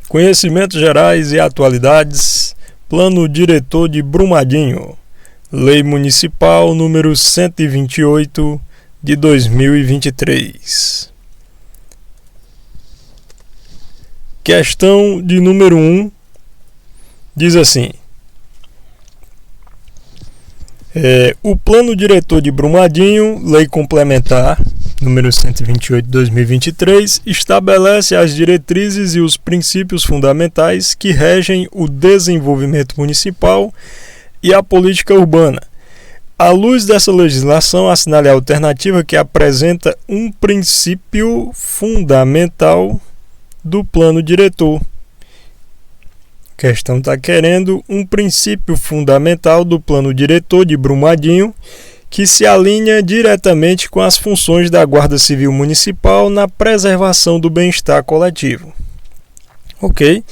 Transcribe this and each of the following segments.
Conhecimentos gerais e atualidades. Plano Diretor de Brumadinho. Lei Municipal número 128 de 2023. Questão de número 1 diz assim: o Plano Diretor de Brumadinho, Lei Complementar número 128 de 2023, estabelece as diretrizes e os princípios fundamentais que regem o desenvolvimento municipal e a política urbana. À luz dessa legislação, assinale a alternativa que apresenta um princípio fundamental do Plano Diretor. A questão está querendo um princípio fundamental do Plano Diretor de Brumadinho que se alinha diretamente com as funções da Guarda Civil Municipal na preservação do bem-estar coletivo. Ok?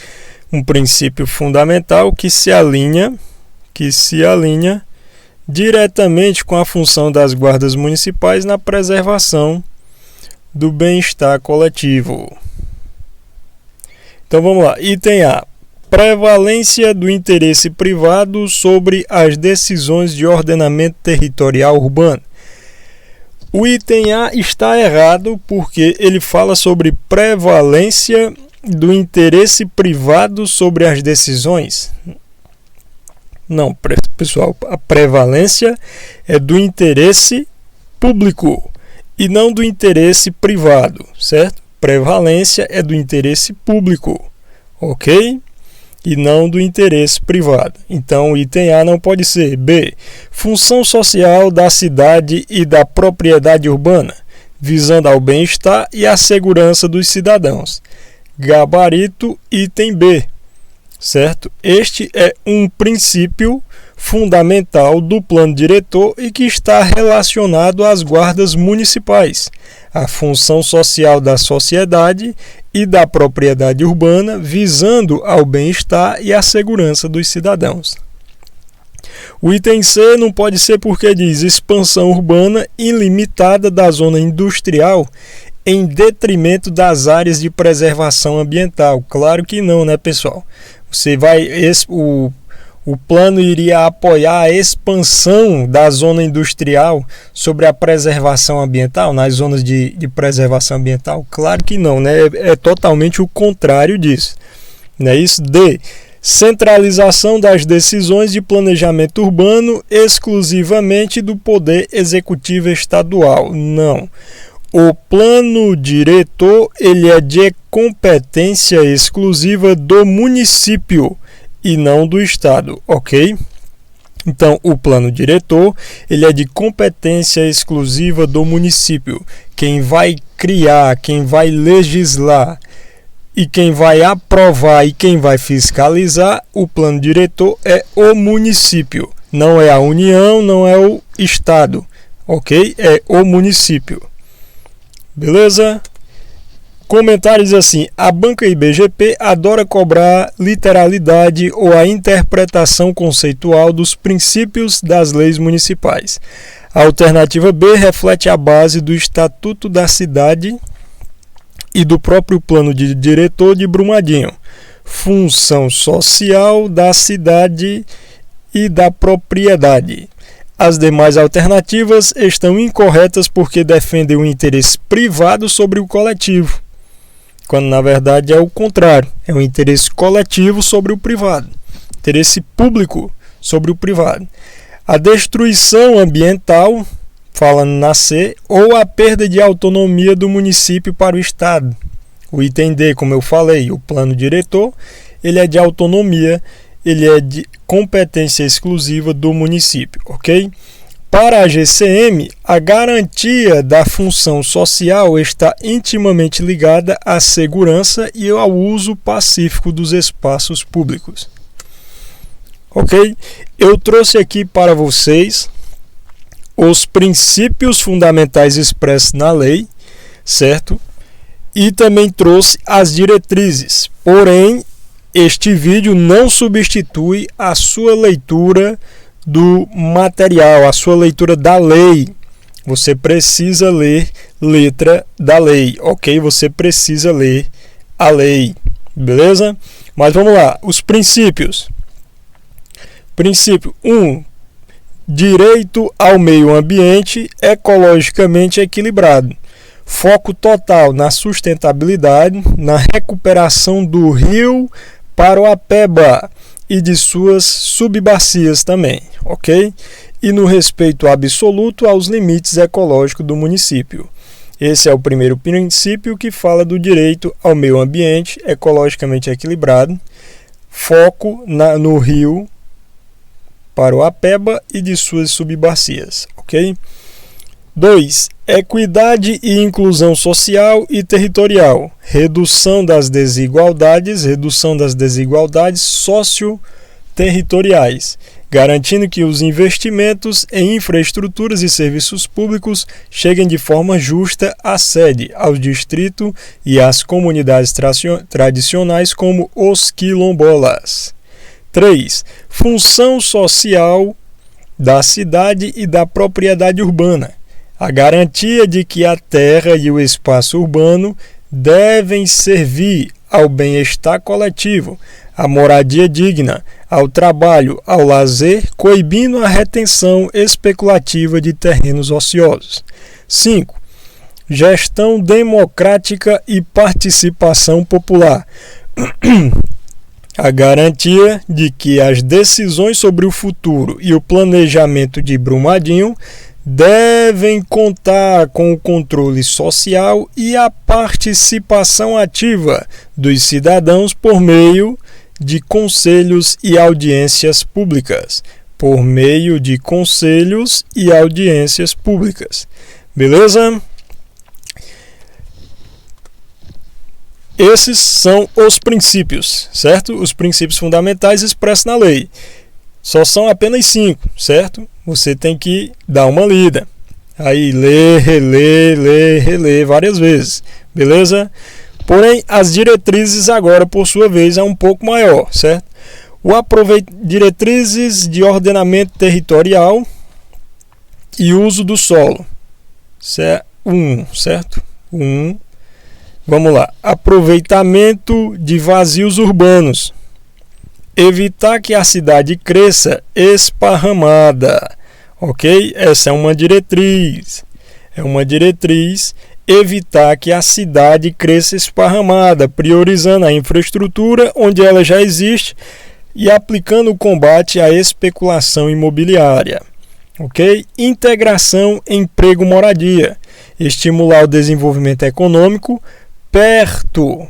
Um princípio fundamental que se alinha diretamente com a função das guardas municipais na preservação do bem-estar coletivo. Então vamos lá. Item A. Prevalência do interesse privado sobre as decisões de ordenamento territorial urbano. O item A está errado porque ele fala sobre prevalência do interesse privado sobre as decisões. Não, pessoal, a prevalência é do interesse público e não do interesse privado, certo? Prevalência é do interesse público, ok? E não do interesse privado. Então, o item A não pode ser. B. Função social da cidade e da propriedade urbana, visando ao bem-estar e à segurança dos cidadãos. Gabarito, item B. Certo? Este é um princípio fundamental do plano diretor e que está relacionado às guardas municipais, a função social da sociedade e da propriedade urbana, visando ao bem-estar e à segurança dos cidadãos. O item C não pode ser porque diz expansão urbana ilimitada da zona industrial em detrimento das áreas de preservação ambiental. Claro que não, né, pessoal? O plano iria apoiar a expansão da zona industrial sobre a preservação ambiental, nas zonas de preservação ambiental? Claro que não, né? É totalmente o contrário disso. Não é isso? D. Centralização das decisões de planejamento urbano exclusivamente do Poder Executivo Estadual. Não. O plano diretor ele é de competência exclusiva do município e não do Estado, ok? Então, o plano diretor ele é de competência exclusiva do município. Quem vai criar, quem vai legislar e quem vai aprovar e quem vai fiscalizar o plano diretor é o município. Não é a União, não é o Estado, ok? É o município. Beleza? Comentários assim: a banca IBGP adora cobrar literalidade ou a interpretação conceitual dos princípios das leis municipais. A alternativa B reflete a base do Estatuto da Cidade e do próprio Plano de Diretor de Brumadinho. Função social da cidade e da propriedade. As demais alternativas estão incorretas porque defendem o interesse privado sobre o coletivo, quando na verdade é o contrário, é o interesse coletivo sobre o privado, interesse público sobre o privado. A destruição ambiental, falando na C, ou a perda de autonomia do município para o Estado. O item D, como eu falei, o plano diretor, ele é de autonomia, ele é de competência exclusiva do município, ok? Para a GCM, a garantia da função social está intimamente ligada à segurança e ao uso pacífico dos espaços públicos. Ok? Eu trouxe aqui para vocês os princípios fundamentais expressos na lei, certo? E também trouxe as diretrizes. Porém, este vídeo não substitui a sua leitura do material, a sua leitura da lei. Você precisa ler letra da lei, ok? Você precisa ler a lei, beleza? Mas vamos lá, os princípios. Princípio 1. Direito ao meio ambiente ecologicamente equilibrado. Foco total na sustentabilidade, na recuperação do rio Paraopeba e de suas subbacias também, ok? E no respeito absoluto aos limites ecológicos do município. Esse é o primeiro princípio que fala do direito ao meio ambiente ecologicamente equilibrado, foco no rio Paraopeba e de suas subbacias, ok? 2. Equidade e inclusão social e territorial, redução das desigualdades socio-territoriais, garantindo que os investimentos em infraestruturas e serviços públicos cheguem de forma justa à sede, ao distrito e às comunidades tradicionais como os quilombolas. 3. Função social da cidade e da propriedade urbana. A garantia de que a terra e o espaço urbano devem servir ao bem-estar coletivo, à moradia digna, ao trabalho, ao lazer, coibindo a retenção especulativa de terrenos ociosos. 5. Gestão democrática e participação popular. A garantia de que as decisões sobre o futuro e o planejamento de Brumadinho devem contar com o controle social e a participação ativa dos cidadãos por meio de conselhos e audiências públicas. Beleza? Esses são os princípios, certo? Os princípios fundamentais expressos na lei. Só são apenas 5, certo? Você tem que dar uma lida. Aí, ler, reler várias vezes. Beleza? Porém, as diretrizes agora, por sua vez, é um pouco maior, certo? Diretrizes de ordenamento territorial e uso do solo. Isso é 1, certo? 1. Vamos lá. Aproveitamento de vazios urbanos. Evitar que a cidade cresça esparramada, ok? Essa é uma diretriz. Evitar que a cidade cresça esparramada, priorizando a infraestrutura onde ela já existe e aplicando o combate à especulação imobiliária, ok? Integração, emprego, moradia. Estimular o desenvolvimento econômico perto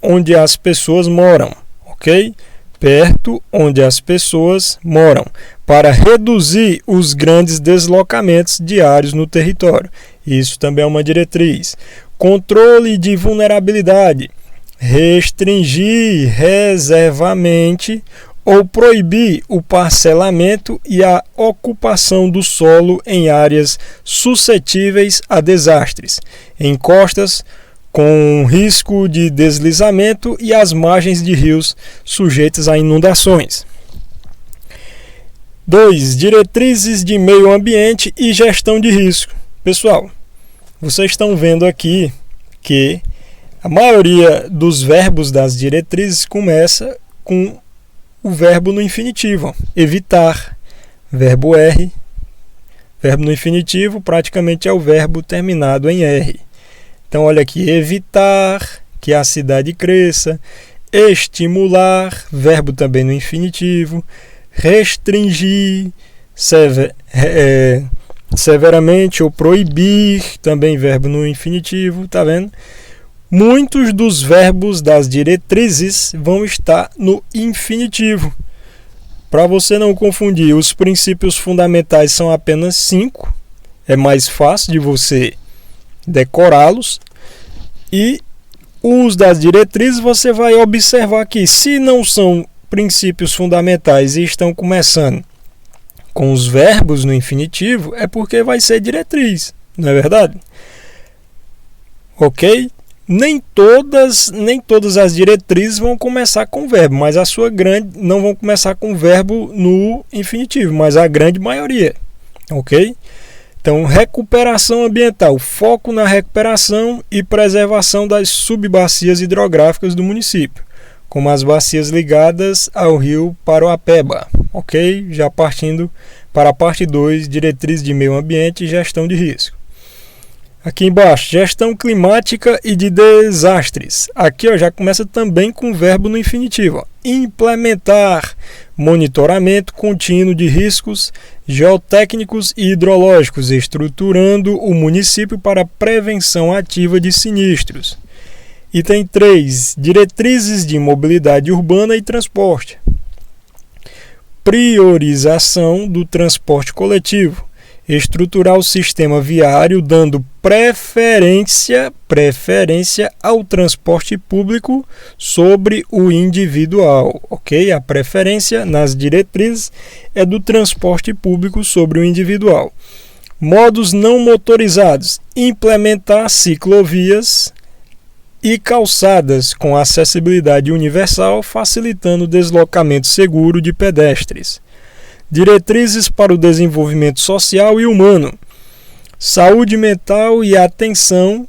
onde as pessoas moram, ok? Perto onde as pessoas moram, para reduzir os grandes deslocamentos diários no território. Isso também é uma diretriz. Controle de vulnerabilidade. Restringir reservamente ou proibir o parcelamento e a ocupação do solo em áreas suscetíveis a desastres, em costas com risco de deslizamento e as margens de rios sujeitas a inundações. 2. Diretrizes de meio ambiente e gestão de risco. Pessoal, vocês estão vendo aqui que a maioria dos verbos das diretrizes começa com o verbo no infinitivo. Evitar, verbo R. Verbo no infinitivo praticamente é o verbo terminado em R. Então, olha aqui, evitar que a cidade cresça, estimular, verbo também no infinitivo, restringir, severamente ou proibir, também verbo no infinitivo, tá vendo? Muitos dos verbos das diretrizes vão estar no infinitivo. Para você não confundir, os princípios fundamentais são apenas 5, é mais fácil de você decorá-los, e os das diretrizes você vai observar que se não são princípios fundamentais e estão começando com os verbos no infinitivo, é porque vai ser diretriz, não é verdade? Ok? Nem todas as diretrizes vão começar com verbo, mas a sua grande não vão começar com verbo no infinitivo, mas a grande maioria, ok? Então, recuperação ambiental, foco na recuperação e preservação das subbacias hidrográficas do município, como as bacias ligadas ao rio Paraopeba, ok? Já partindo para a parte 2, diretriz de meio ambiente e gestão de risco. Aqui embaixo, gestão climática e de desastres. Aqui já começa também com o verbo no infinitivo. Implementar monitoramento contínuo de riscos geotécnicos e hidrológicos, estruturando o município para prevenção ativa de sinistros. Item 3. Diretrizes de mobilidade urbana e transporte. Priorização do transporte coletivo. Estruturar o sistema viário dando preferência ao transporte público sobre o individual, ok? A preferência nas diretrizes é do transporte público sobre o individual. Modos não motorizados. Implementar ciclovias e calçadas com acessibilidade universal, facilitando o deslocamento seguro de pedestres. Diretrizes para o desenvolvimento social e humano. Saúde mental e atenção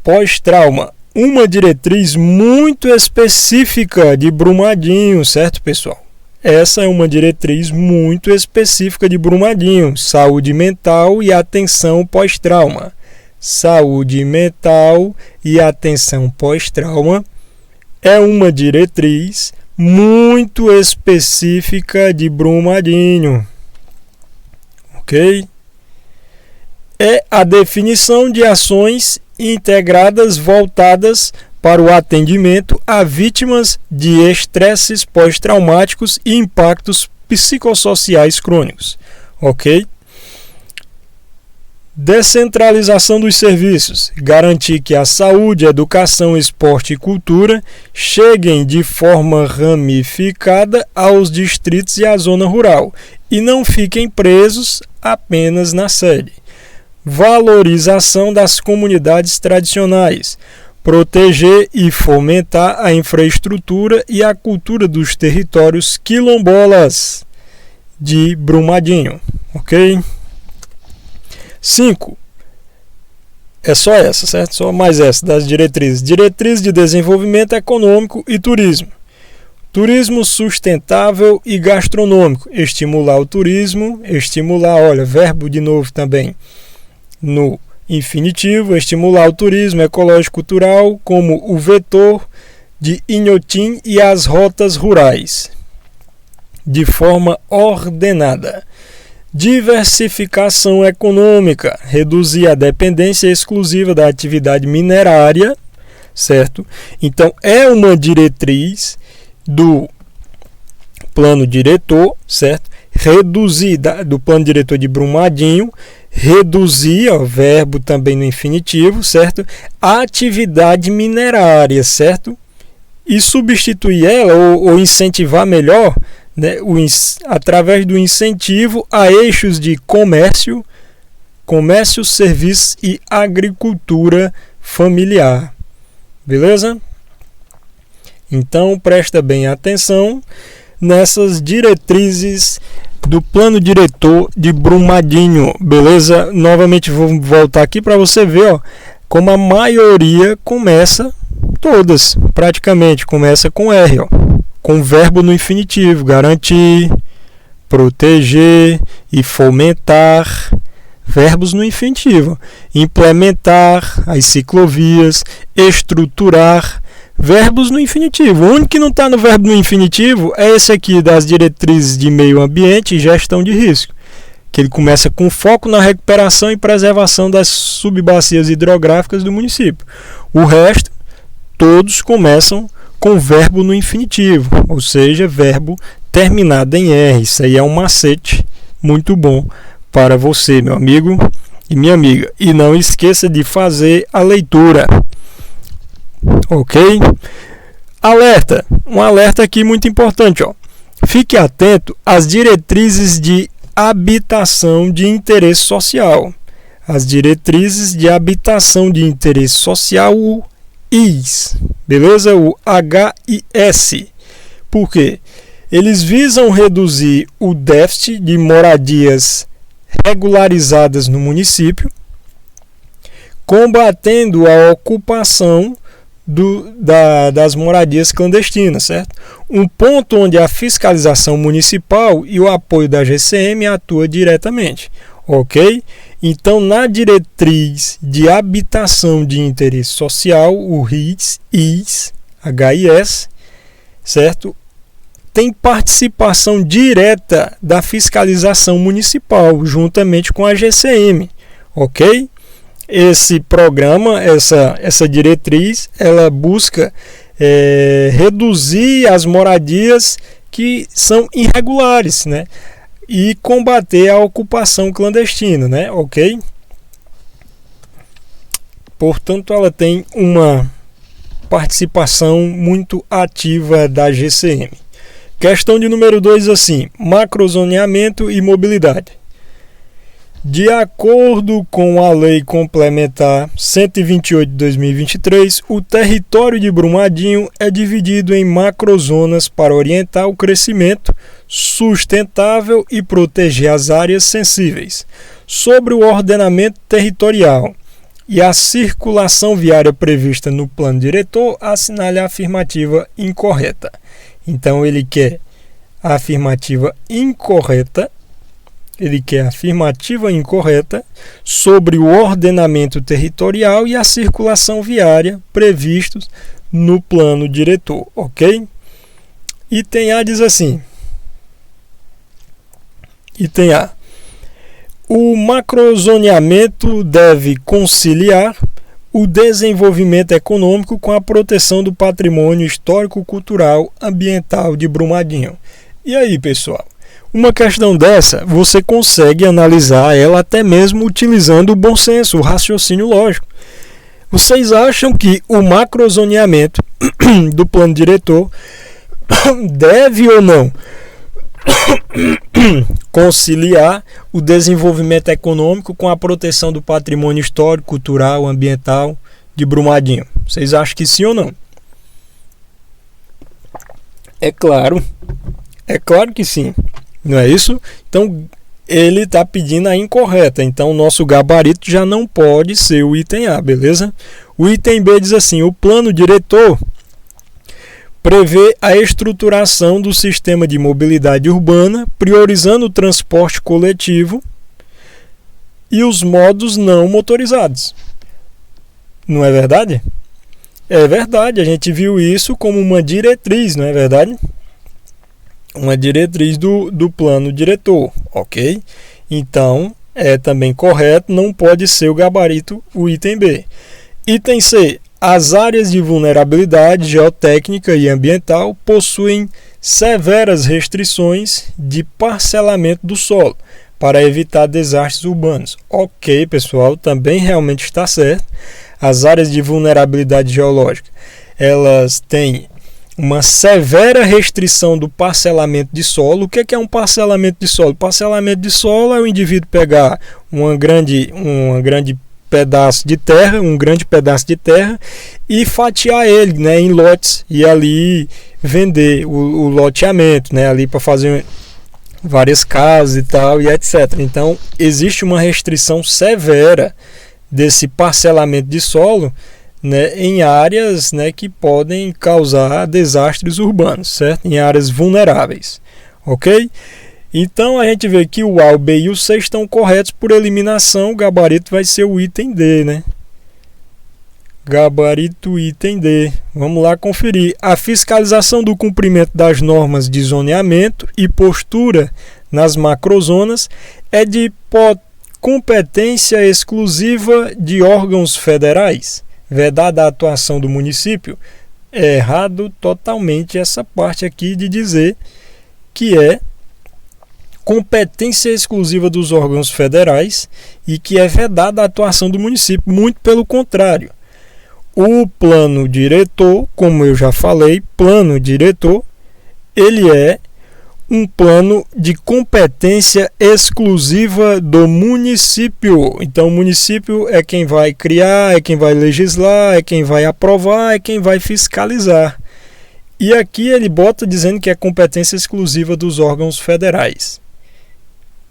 pós-trauma. Uma diretriz muito específica de Brumadinho, certo, pessoal? Essa é uma diretriz muito específica de Brumadinho. Saúde mental e atenção pós-trauma. Saúde mental e atenção pós-trauma é uma diretriz muito específica de Brumadinho, ok? É a definição de ações integradas voltadas para o atendimento a vítimas de estresses pós-traumáticos e impactos psicossociais crônicos, ok? Descentralização dos serviços. Garantir que a saúde, educação, esporte e cultura cheguem de forma ramificada aos distritos e à zona rural e não fiquem presos apenas na sede. Valorização das comunidades tradicionais. Proteger e fomentar a infraestrutura e a cultura dos territórios quilombolas de Brumadinho, ok? 5. É só essa, certo? Só mais essa das diretrizes. Diretriz de desenvolvimento econômico e turismo. Turismo sustentável e gastronômico. Estimular o turismo. Olha, verbo de novo também no infinitivo. Estimular o turismo ecológico-cultural como o vetor de Inhotim e as rotas rurais. De forma ordenada. Diversificação econômica, reduzir a dependência exclusiva da atividade minerária, certo? Então, é uma diretriz do plano diretor, certo? Reduzir, do plano diretor de Brumadinho, reduzir, verbo também no infinitivo, certo? A atividade minerária, certo? E substituir ela, ou incentivar melhor, né, através do incentivo a eixos de comércio, serviços e agricultura familiar. Beleza? Então, presta bem atenção nessas diretrizes do plano diretor de Brumadinho. Beleza? Novamente vou voltar aqui para você ver, como a maioria começa, todas praticamente, começa com R, com verbo no infinitivo, garantir, proteger e fomentar, verbos no infinitivo, implementar as ciclovias, estruturar, verbos no infinitivo. O único que não está no verbo no infinitivo é esse aqui das diretrizes de meio ambiente e gestão de risco, que ele começa com foco na recuperação e preservação das subbacias hidrográficas do município. O resto, todos começam com verbo no infinitivo, ou seja, verbo terminado em R. Isso aí é um macete muito bom para você, meu amigo e minha amiga. E não esqueça de fazer a leitura, ok? Alerta, um alerta aqui muito importante, Fique atento às diretrizes de habitação de interesse social. As diretrizes de habitação de interesse social, o IS, beleza? O HIS. Por quê? Eles visam reduzir o déficit de moradias regularizadas no município, combatendo a ocupação das moradias clandestinas, certo? Um ponto onde a fiscalização municipal e o apoio da GCM atua diretamente, ok? Então, na diretriz de habitação de interesse social, o HIS, certo? Tem participação direta da fiscalização municipal, juntamente com a GCM, ok? Esse programa, essa diretriz, ela busca reduzir as moradias que são irregulares, né? E combater a ocupação clandestina, né? Ok? Portanto, ela tem uma participação muito ativa da GCM. Questão de número 2, assim, macrozoneamento e mobilidade. De acordo com a Lei Complementar 128 de 2023, o território de Brumadinho é dividido em macrozonas para orientar o crescimento sustentável e proteger as áreas sensíveis. Sobre o ordenamento territorial e a circulação viária prevista no plano diretor, assinale a afirmativa incorreta. Então ele quer a afirmativa incorreta. Ele quer a afirmativa incorreta sobre o ordenamento territorial e a circulação viária previstos no plano diretor, ok? Item A diz assim. Item A. O macrozoneamento deve conciliar o desenvolvimento econômico com a proteção do patrimônio histórico, cultural, ambiental de Brumadinho. E aí, pessoal? Uma questão dessa, você consegue analisar ela até mesmo utilizando o bom senso, o raciocínio lógico. Vocês acham que o macrozoneamento do plano diretor deve ou não conciliar o desenvolvimento econômico com a proteção do patrimônio histórico, cultural, ambiental de Brumadinho? Vocês acham que sim ou não? É claro que sim. Não é isso? Então, ele está pedindo a incorreta. Então, o nosso gabarito já não pode ser o item A, beleza? O item B diz assim: o plano diretor prevê a estruturação do sistema de mobilidade urbana, priorizando o transporte coletivo e os modos não motorizados. Não é verdade? É verdade, a gente viu isso como uma diretriz, não é verdade? Uma diretriz do plano diretor, ok? Então, é também correto, não pode ser o gabarito o item B. Item C. As áreas de vulnerabilidade geotécnica e ambiental possuem severas restrições de parcelamento do solo para evitar desastres urbanos. Ok, pessoal, também realmente está certo. As áreas de vulnerabilidade geológica, elas têm uma severa restrição do parcelamento de solo. O que é um parcelamento de solo? Parcelamento de solo é o indivíduo pegar um grande pedaço de terra, e fatiar ele, né, em lotes, e ali vender o loteamento, né, ali para fazer várias casas e tal, e etc. Então, existe uma restrição severa desse parcelamento de solo, né, em áreas, né, que podem causar desastres urbanos, certo? Em áreas vulneráveis, ok? Então a gente vê que o A, o B e o C estão corretos por eliminação. O gabarito vai ser o item D, né? Gabarito item D. Vamos lá conferir. A fiscalização do cumprimento das normas de zoneamento e postura nas macrozonas é de competência exclusiva de órgãos federais. Vedada a atuação do município? É errado totalmente essa parte aqui de dizer que é competência exclusiva dos órgãos federais e que é vedada a atuação do município. Muito pelo contrário. O plano diretor, como eu já falei, plano diretor, ele é um plano de competência exclusiva do município. Então, o município é quem vai criar, é quem vai legislar, é quem vai aprovar, é quem vai fiscalizar. E aqui ele bota dizendo que é competência exclusiva dos órgãos federais.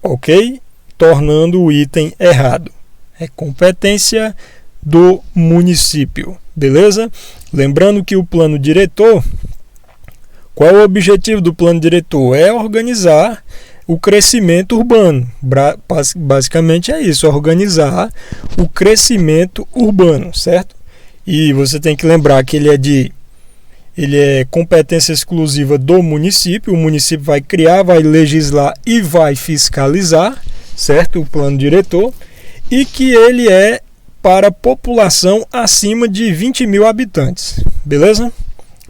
Ok? tornando o item errado. É competência do município, beleza? Lembrando que o plano diretor, qual é o objetivo do plano diretor? É organizar o crescimento urbano. Basicamente é isso, organizar o crescimento urbano, certo? E você tem que lembrar que ele é competência exclusiva do município. O município vai criar, vai legislar e vai fiscalizar, certo? O plano diretor. E que ele é para população acima de 20 mil habitantes, beleza?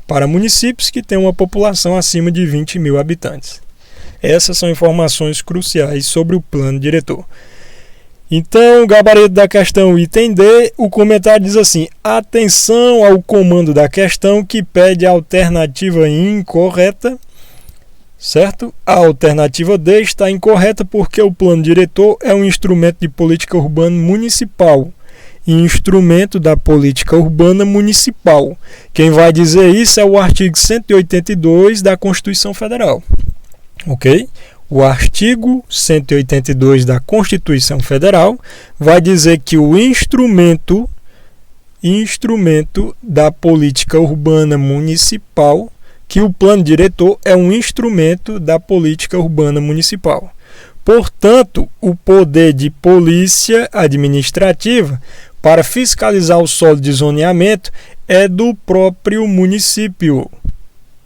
Para municípios que têm uma população acima de 20 mil habitantes. Essas são informações cruciais sobre o plano diretor. Então, gabarito da questão, item D, o comentário diz assim: atenção ao comando da questão que pede a alternativa incorreta, certo? A alternativa D está incorreta porque o plano diretor é um instrumento de política urbana municipal. Instrumento da política urbana municipal. Quem vai dizer isso é o artigo 182 da Constituição Federal. Ok? O artigo 182 da Constituição Federal vai dizer que o instrumento da política urbana municipal, que o plano diretor é um instrumento da política urbana municipal. Portanto, o poder de polícia administrativa para fiscalizar o solo de zoneamento é do próprio município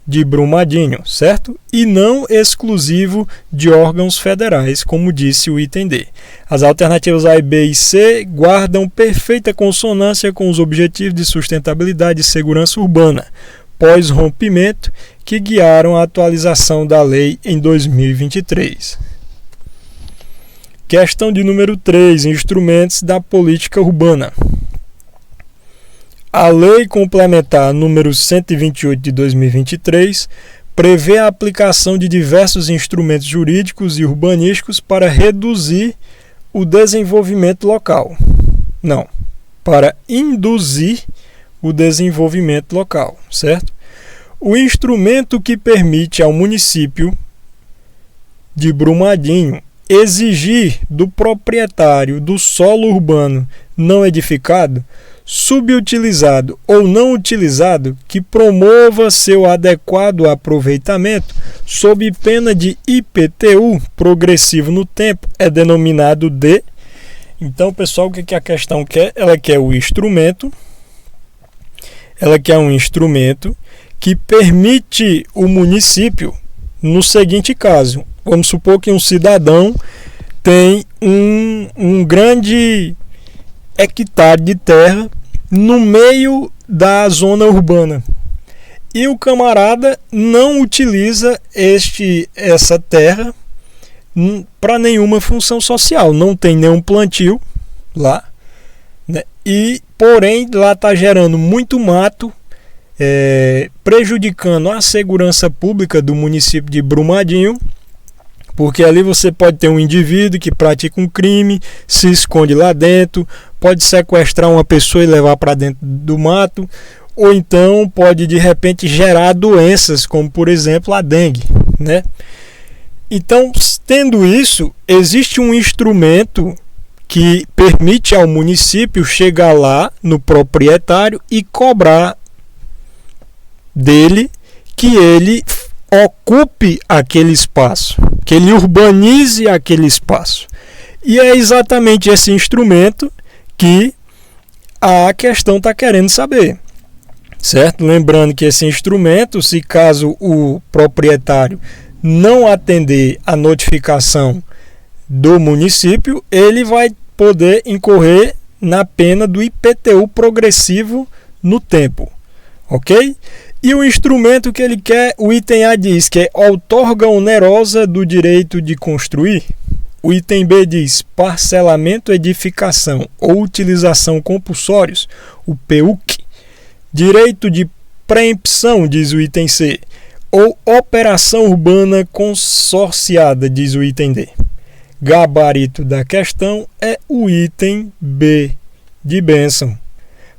de Brumadinho, certo? E não exclusivo de órgãos federais, como disse o item D. As alternativas A, B e C guardam perfeita consonância com os objetivos de sustentabilidade e segurança urbana, pós-rompimento, que guiaram a atualização da lei em 2023. Questão de número 3, instrumentos da política urbana. A Lei Complementar número 128 de 2023 prevê a aplicação de diversos instrumentos jurídicos e urbanísticos para reduzir o desenvolvimento local. Não, para induzir o desenvolvimento local, certo? O instrumento que permite ao município de Brumadinho exigir do proprietário do solo urbano não edificado, subutilizado ou não utilizado, que promova seu adequado aproveitamento sob pena de IPTU progressivo no tempo, é denominado de... Então, pessoal, o que a questão quer? Ela quer o instrumento, ela quer um instrumento que permite o município, no seguinte caso, vamos supor que um cidadão tem um grande hectare de terra no meio da zona urbana e o camarada não utiliza essa terra para nenhuma função social, não tem nenhum plantio lá, né? E porém lá está gerando muito mato, prejudicando a segurança pública do município de Brumadinho, porque ali você pode ter um indivíduo que pratica um crime, se esconde lá dentro, pode sequestrar uma pessoa e levar para dentro do mato, ou então pode de repente gerar doenças, como por exemplo a dengue, né? Então, tendo isso, existe um instrumento que permite ao município chegar lá no proprietário e cobrar dele que ele ocupe aquele espaço, que ele urbanize aquele espaço. E é exatamente esse instrumento que a questão está querendo saber, certo? Lembrando que esse instrumento, se caso o proprietário não atender a notificação do município, ele vai poder incorrer na pena do IPTU progressivo no tempo, ok? E o instrumento que ele quer, o item A diz que é outorga onerosa do direito de construir. O item B diz parcelamento, edificação ou utilização compulsórios, o PUC. Direito de preempção, diz o item C. Ou operação urbana consorciada, diz o item D. Gabarito da questão é o item B de bênção.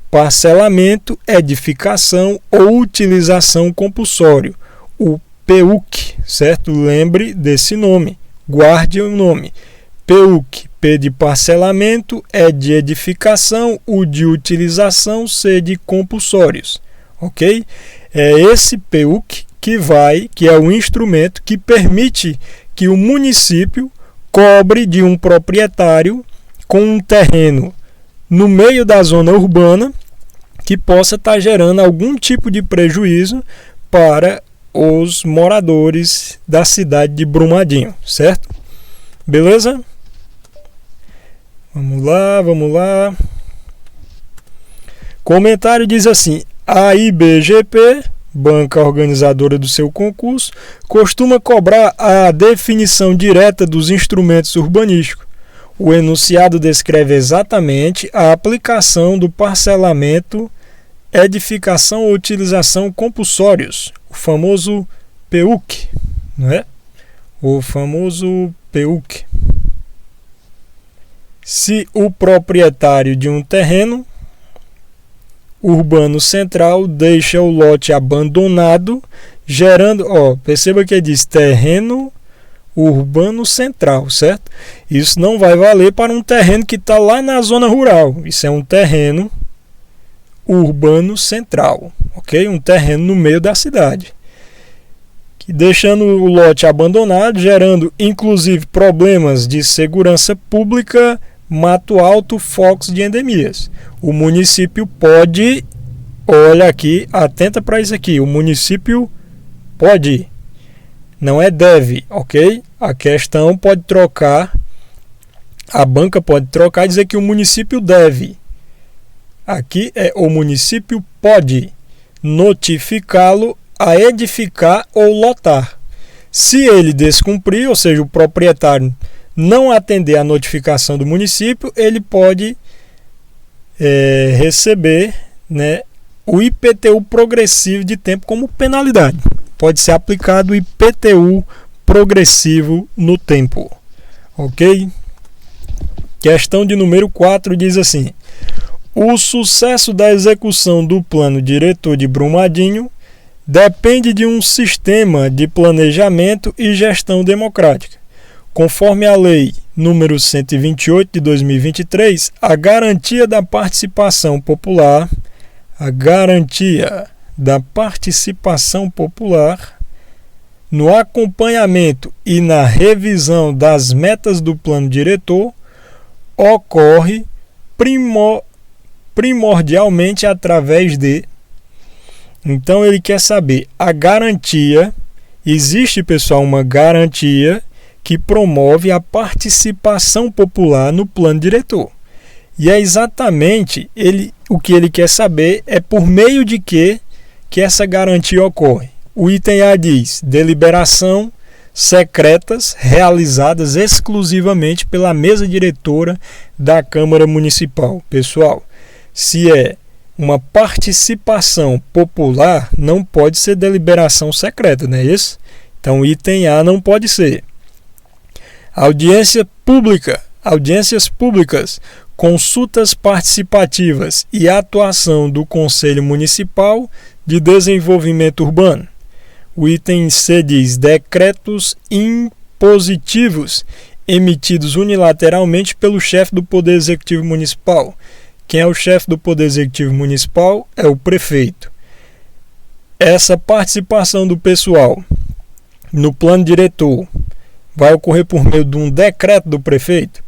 Parcelamento, edificação ou utilização compulsório, o PUC, certo? Lembre desse nome, guarde o nome, PUC, P de parcelamento, E de edificação, U de utilização, C de compulsórios, ok? É esse PUC que é o instrumento que permite que o município cobre de um proprietário com um terreno no meio da zona urbana que possa estar gerando algum tipo de prejuízo para os moradores da cidade de Brumadinho, certo? Beleza? Vamos lá. Comentário diz assim: a IBGP, banca organizadora do seu concurso, costuma cobrar a definição direta dos instrumentos urbanísticos. O enunciado descreve exatamente a aplicação do parcelamento, edificação ou utilização compulsórios, o famoso PUC, não é? O famoso PUC. Se o proprietário de um terreno urbano central deixa o lote abandonado, gerando, perceba que diz terreno urbano central, certo? Isso não vai valer para um terreno que está lá na zona rural. Isso é um terreno urbano central, ok? Um terreno no meio da cidade, que deixando o lote abandonado, gerando inclusive problemas de segurança pública, mato alto, focos de endemias. O município pode, olha aqui, atenta para isso aqui, o município pode, não é deve, ok? A questão pode trocar, a banca pode trocar e dizer que o município deve. Aqui é o município pode notificá-lo a edificar ou lotar. Se ele descumprir, ou seja, o proprietário não atender à notificação do município, ele pode receber, né, o IPTU progressivo de tempo como penalidade. Pode ser aplicado o IPTU progressivo no tempo. Ok? Questão de número 4 diz assim: o sucesso da execução do plano diretor de Brumadinho depende de um sistema de planejamento e gestão democrática. Conforme a Lei número 128 de 2023, a garantia da participação popular no acompanhamento e na revisão das metas do plano diretor ocorre primordialmente através de... Então ele quer saber a garantia. Existe, pessoal, uma garantia que promove a participação popular no plano diretor. E é exatamente o que ele quer saber é por meio de que essa garantia ocorre. O item A diz: deliberação secretas realizadas exclusivamente pela mesa diretora da Câmara Municipal. Pessoal, se é uma participação popular, não pode ser deliberação secreta, não é isso? Então, o item A não pode ser. Audiências públicas, consultas participativas e atuação do Conselho Municipal de Desenvolvimento Urbano. O item C diz: decretos impositivos emitidos unilateralmente pelo chefe do Poder Executivo Municipal. Quem é o chefe do Poder Executivo Municipal? É o prefeito. Essa participação do pessoal no plano diretor vai ocorrer por meio de um decreto do prefeito?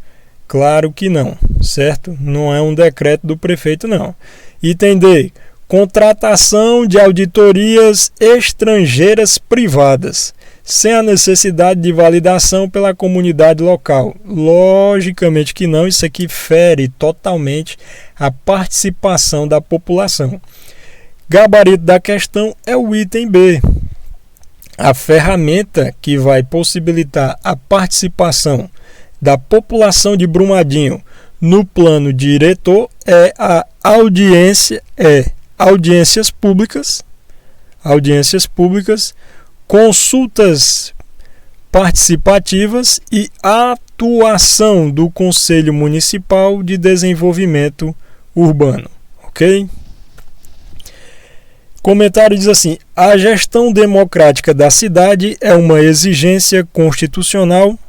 Claro que não, certo? Não é um decreto do prefeito, não. Item D: contratação de auditorias estrangeiras privadas, sem a necessidade de validação pela comunidade local. Logicamente que não, isso aqui fere totalmente a participação da população. Gabarito da questão é o item B. A ferramenta que vai possibilitar a participação da população de Brumadinho no plano diretor é a audiências públicas, consultas participativas e atuação do Conselho Municipal de Desenvolvimento Urbano, ok? Comentário diz assim: a gestão democrática da cidade é uma exigência constitucional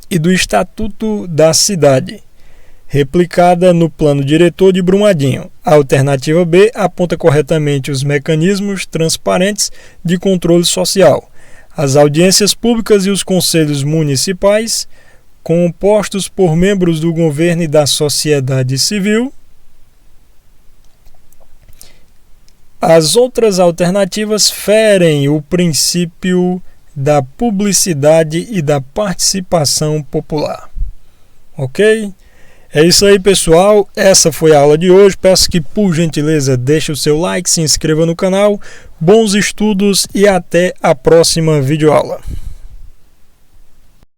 e do Estatuto da Cidade, replicada no Plano Diretor de Brumadinho. A alternativa B aponta corretamente os mecanismos transparentes de controle social, as audiências públicas e os conselhos municipais, compostos por membros do governo e da sociedade civil. As outras alternativas ferem o princípio da publicidade e da participação popular. Ok? É isso aí, pessoal. Essa foi a aula de hoje. Peço que, por gentileza, deixe o seu like, se inscreva no canal. Bons estudos e até a próxima videoaula.